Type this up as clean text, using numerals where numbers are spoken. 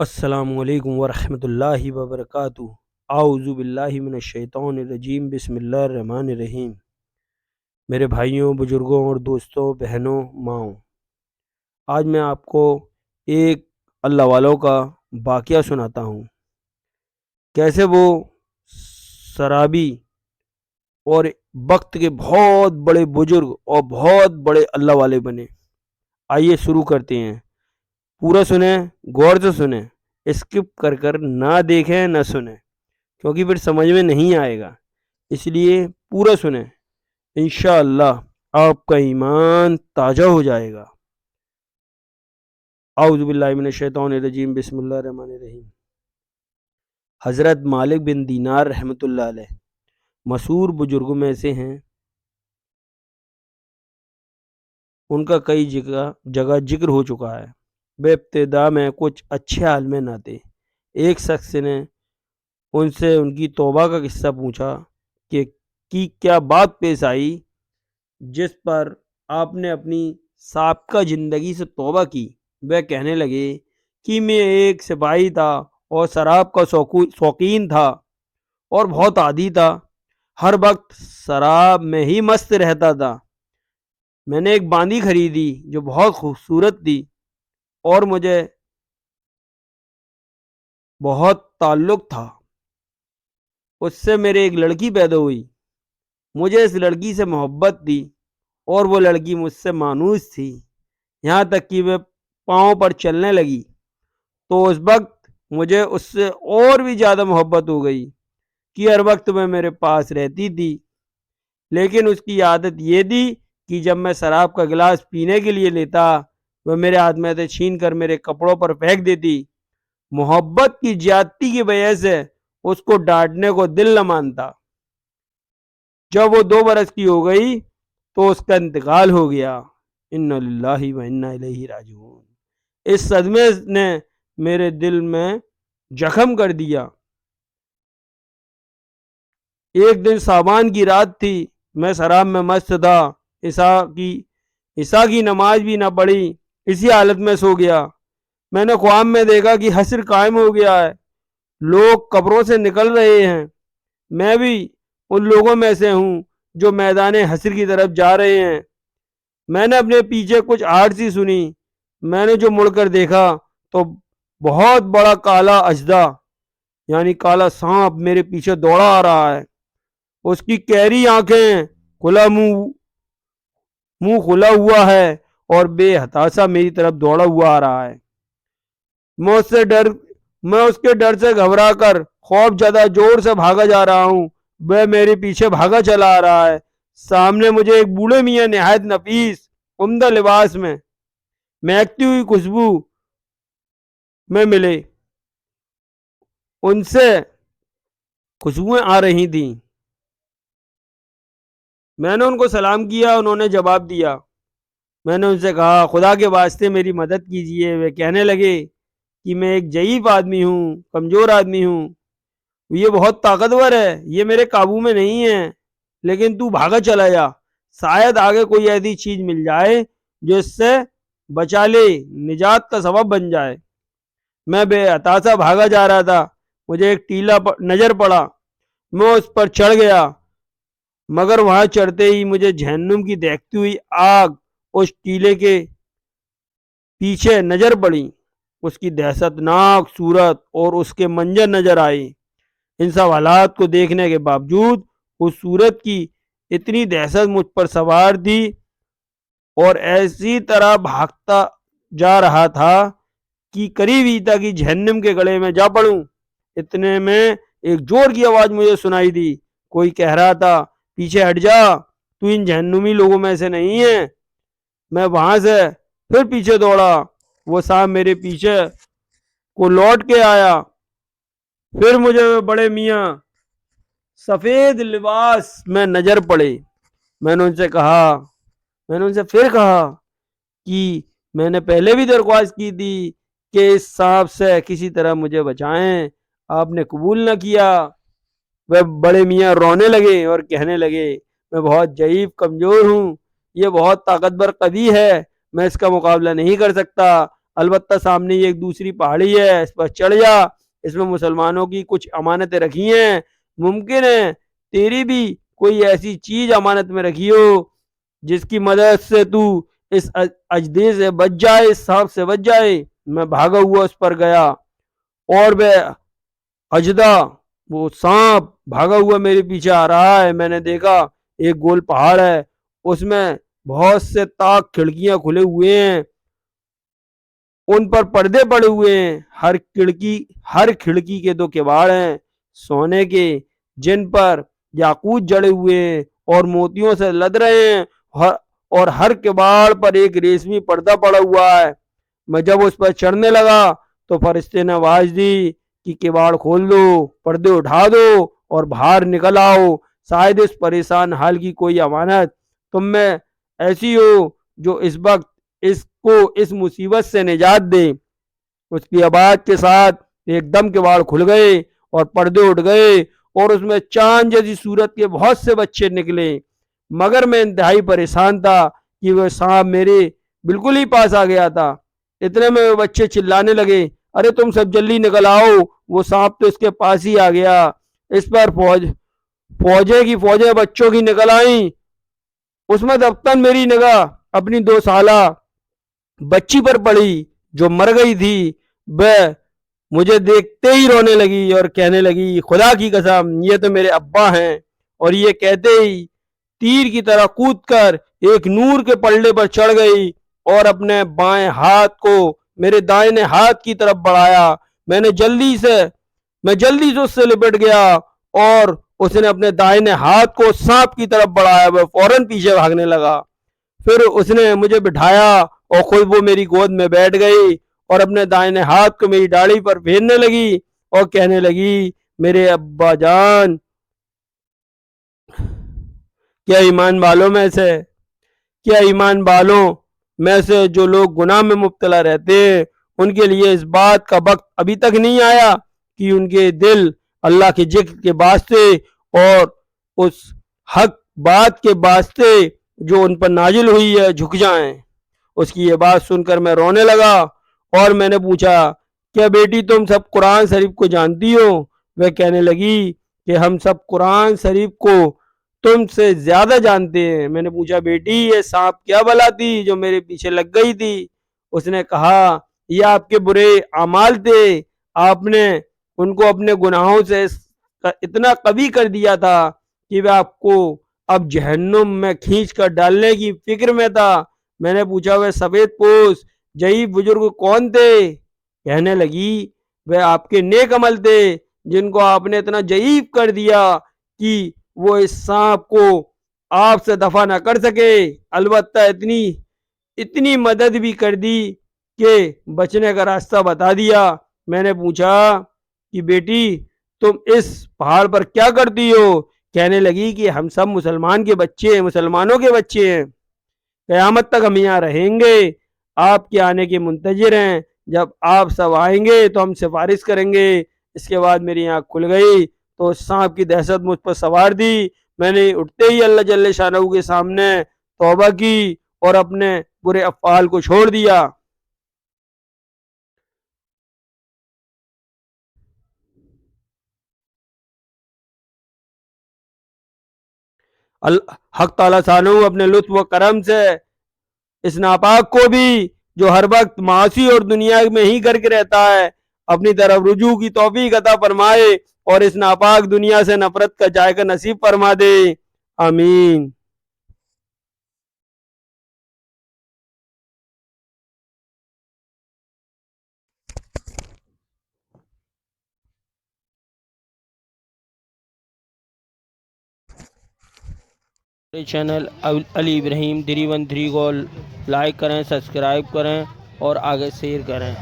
السلام علیکم ورحمۃ اللہ وبرکاتہ۔ اعوذ باللہ من الشیطان الرجیم، بسم اللہ الرحمن الرحیم۔ میرے بھائیوں، بزرگوں اور دوستوں، بہنوں، ماؤں، آج میں آپ کو ایک اللہ والوں کا واقعہ سناتا ہوں، کیسے وہ سرابی اور وقت کے بہت بڑے بزرگ اور بہت بڑے اللہ والے بنے۔ آئیے شروع کرتے ہیں۔ پورا سنیں، غور سے سنیں، اسکپ کر نہ دیکھیں نہ سنیں، کیونکہ پھر سمجھ میں نہیں آئے گا۔ اس لیے پورا سنیں، انشاءاللہ آپ کا ایمان تازہ ہو جائے گا۔ اعوذ باللہ من الشیطان الرجیم، بسم اللہ الرحمن الرحیم۔ حضرت مالک بن دینار رحمۃ اللہ علیہ مشہور بزرگوں میں سے ہیں۔ ان کا کئی جگہ ذکر ہو چکا ہے۔ بے ابتدا میں کچھ اچھے حال میں نہ تھے۔ ایک شخص نے ان سے ان کی توبہ کا قصہ پوچھا کہ کیا بات پیش آئی جس پر آپ نے اپنی سابقہ زندگی سے توبہ کی۔ وہ کہنے لگے کہ میں ایک سپاہی تھا اور شراب کا شوقین تھا اور بہت عادی تھا، ہر وقت شراب میں ہی مست رہتا تھا۔ میں نے ایک باندی خریدی جو بہت خوبصورت تھی اور مجھے بہت تعلق تھا۔ اس سے میرے ایک لڑکی پیدا ہوئی۔ مجھے اس لڑکی سے محبت تھی اور وہ لڑکی مجھ سے مانوس تھی، یہاں تک کہ وہ پاؤں پر چلنے لگی تو اس وقت مجھے اس سے اور بھی زیادہ محبت ہو گئی کہ ہر وقت وہ میرے پاس رہتی تھی۔ لیکن اس کی عادت یہ تھی کہ جب میں شراب کا گلاس پینے کے لیے لیتا، وہ میرے ہاتھ میں سے چھین کر میرے کپڑوں پر پھینک دیتی۔ محبت کی زیادتی کی وجہ سے اس کو ڈانٹنے کو دل نہ مانتا۔ جب وہ 2 برس کی ہو گئی تو اس کا انتقال ہو گیا۔ انا للہ و انا الیہ راجعون۔ اس صدمے نے میرے دل میں زخم کر دیا۔ ایک دن شعبان کی رات تھی، میں شراب میں مست تھا، عشاء کی نماز بھی نہ پڑھی، اسی حالت میں سو گیا۔ میں نے خواب میں دیکھا کہ حشر قائم ہو گیا ہے، لوگ قبروں سے نکل رہے ہیں۔ میں بھی ان لوگوں میں سے ہوں جو میدان حشر کی طرف جا رہے ہیں۔ میں نے اپنے پیچھے کچھ آہٹ سی سنی۔ میں نے جو مڑ کر دیکھا تو بہت بڑا کالا اژدہا یعنی کالا سانپ میرے پیچھے دوڑا آ رہا ہے۔ اس کی کیری آنکھیں، کھلا منہ کھلا ہوا ہے اور بے ہتاشا میری طرف دوڑا ہوا آ رہا ہے۔ میں اس کے ڈر سے گھبرا کر خوف زدہ زور سے بھاگا جا رہا ہوں۔ وہ میرے پیچھے بھاگا چلا آ رہا ہے۔ سامنے مجھے ایک بوڑھے میاں نہایت نفیس عمدہ لباس میں مہکتی ہوئی خوشبو میں ملے۔ ان سے خوشبوئیں آ رہی تھیں۔ میں نے ان کو سلام کیا، انہوں نے جواب دیا۔ میں نے ان سے کہا خدا کے واسطے میری مدد کیجیے۔ وہ کہنے لگے کہ میں ایک ضعیف آدمی ہوں، کمزور آدمی ہوں، یہ بہت طاقتور ہے، یہ میرے قابو میں نہیں ہے، لیکن تو بھاگا چلا جا، شاید آگے کوئی ایسی چیز مل جائے جو اس سے بچا لے، نجات کا سبب بن جائے۔ میں بے ہتاشا بھاگا جا رہا تھا، مجھے ایک ٹیلا نظر پڑا، میں اس پر چڑھ گیا، مگر وہاں چڑھتے ہی مجھے جہنم کی دیکھتی ہوئی آگ اس ٹیلے کے پیچھے نظر پڑی۔ اس کی دہشت ناک صورت اور اس کے منظر نظر آئے۔ ان سب حالات کو دیکھنے کے باوجود اس صورت کی اتنی دہشت مجھ پر سوار تھی اور ایسی طرح بھاگتا جا رہا تھا کہ قریب ہی تھا کہ جہنم کے گڑھے میں جا پڑوں۔ اتنے میں ایک زور کی آواز مجھے سنائی دی، کوئی کہہ رہا تھا پیچھے ہٹ جا، تو ان جہنمی لوگوں میں سے نہیں ہے۔ میں وہاں سے پھر پیچھے دوڑا، وہ سانپ میرے پیچھے کو لوٹ کے آیا۔ پھر مجھے بڑے میاں سفید لباس میں نظر پڑے۔ میں نے ان سے پھر کہا کہ میں نے پہلے بھی درخواست کی تھی کہ اس سانپ سے کسی طرح مجھے بچائیں، آپ نے قبول نہ کیا۔ وہ بڑے میاں رونے لگے اور کہنے لگے میں بہت ضعیف کمزور ہوں، یہ بہت طاقتور قوی ہے، میں اس کا مقابلہ نہیں کر سکتا، البتہ سامنے یہ ایک دوسری پہاڑی ہے، اس پر چڑھ جا، اس میں مسلمانوں کی کچھ امانتیں رکھی ہیں، ممکن ہے تیری بھی کوئی ایسی چیز امانت میں رکھی ہو جس کی مدد سے تو اس اجدے سے بچ جائے، اس سانپ سے بچ جائے۔ میں بھاگا ہوا اس پر گیا اور بے اجدا وہ سانپ بھاگا ہوا میرے پیچھے آ رہا ہے۔ میں نے دیکھا ایک گول پہاڑ ہے، اس میں بہت سے طاق کھڑکیاں کھلے ہوئے ہیں، ان پر پردے پڑے ہوئے ہیں، ہر کھڑکی کے 2 کباڑ ہیں سونے کے، جن پر یاقوت جڑے ہوئے ہیں اور موتیوں سے لد رہے ہیں، اور ہر کباڑ پر ایک ریشمی پردہ پڑا ہوا ہے۔ میں جب اس پر چڑھنے لگا تو فرشتے نے آواز دی کہ کباڑ کھول دو، پردے اٹھا دو اور باہر نکل آؤ، شاید اس پریشان حال کی کوئی امانت تم میں ایسی ہو جو اس وقت اس کو اس مصیبت سے نجات دے۔ اس کی آواز کے ساتھ ایک دم کباڑ کھل گئے اور پردے اٹھ گئے اور اس میں چاند جیسی صورت کے بہت سے بچے نکلے، مگر میں انتہائی پریشان تھا کہ وہ سانپ میرے بالکل ہی پاس آ گیا تھا۔ اتنے میں وہ بچے چلانے لگے، ارے تم سب جلدی نکل آؤ، وہ سانپ تو اس کے پاس ہی آ گیا۔ اس پر فوجیں بچوں کی نکل آئیں، اس میں دفتن میری نگاہ اپنی 2 سالہ بچی پر پڑی جو مر گئی تھی۔ وہ مجھے دیکھتے ہی رونے لگی اور کہنے لگی خدا کی قسم یہ تو میرے ابا ہیں، اور یہ کہتے ہی تیر کی طرح کود کر ایک نور کے پلڑے پر چڑھ گئی اور اپنے بائیں ہاتھ کو میرے دائیں ہاتھ کی طرف بڑھایا۔ میں جلدی سے اس سے لپٹ گیا اور اس نے اپنے دائیں ہاتھ کو سانپ کی طرف بڑھایا، وہ فوراً پیچھے بھاگنے لگا۔ پھر اس نے مجھے بٹھایا اور خود وہ میری گود میں بیٹھ گئی اور اپنے دائیں ہاتھ کو میری داڑھی پر پھیرنے لگی اور کہنے لگی میرے ابا جان، کیا ایمان والوں میں سے جو لوگ گناہ میں مبتلا رہتے ہیں ان کے لیے اس بات کا وقت ابھی تک نہیں آیا کہ ان کے دل اللہ کے ذکر کے واسطے اور اس حق بات کے واسطے جو ان پر نازل ہوئی ہے جھک جائیں۔ اس کی یہ بات سن کر میں رونے لگا اور میں نے پوچھا کیا بیٹی تم سب قرآن شریف کو جانتی ہو؟ وہ کہنے لگی کہ ہم سب قرآن شریف کو تم سے زیادہ جانتے ہیں۔ میں نے پوچھا بیٹی یہ سانپ کیا بلا تھی جو میرے پیچھے لگ گئی تھی؟ اس نے کہا یہ آپ کے برے اعمال تھے، آپ نے ان کو اپنے گناہوں سے اتنا قوی کر دیا تھا کہ وہ آپ کو اب جہنم میں کھینچ کر ڈالنے کی فکر میں تھا۔ میں نے پوچھا وہ سفید پوش ضعیف بزرگ کون تھے؟ کہنے لگی وہ آپ کے نیک عمل تھے جن کو آپ نے اتنا ضعیف کر دیا کہ وہ اس سانپ کو آپ سے دفع نہ کر سکے، البتہ اتنی مدد بھی کر دی کہ بچنے کا راستہ بتا دیا۔ میں نے پوچھا کہ بیٹی تم اس پہاڑ پر کیا کرتی ہو؟ کہنے لگی کہ ہم سب مسلمانوں کے بچے ہیں، قیامت تک ہم یہاں رہیں گے، آپ کے آنے کے منتظر ہیں، جب آپ سب آئیں گے تو ہم سفارش کریں گے۔ اس کے بعد میری آنکھ کھل گئی تو سانپ کی دہشت مجھ پر سوار دی۔ میں نے اٹھتے ہی اللہ جل شانہ کے سامنے توبہ کی اور اپنے برے افعال کو چھوڑ دیا۔ حق تعالیٰ شانہ اپنے لطف و کرم سے اس ناپاک کو بھی جو ہر وقت معاصی اور دنیا میں ہی کر کے رہتا ہے اپنی طرف رجوع کی توفیق عطا فرمائے اور اس ناپاک دنیا سے نفرت کا ذائقہ نصیب فرما دے، آمین۔ چینل علی ابراہیم 313 کو لائک کریں، سبسکرائب کریں اور آگے شیئر کریں۔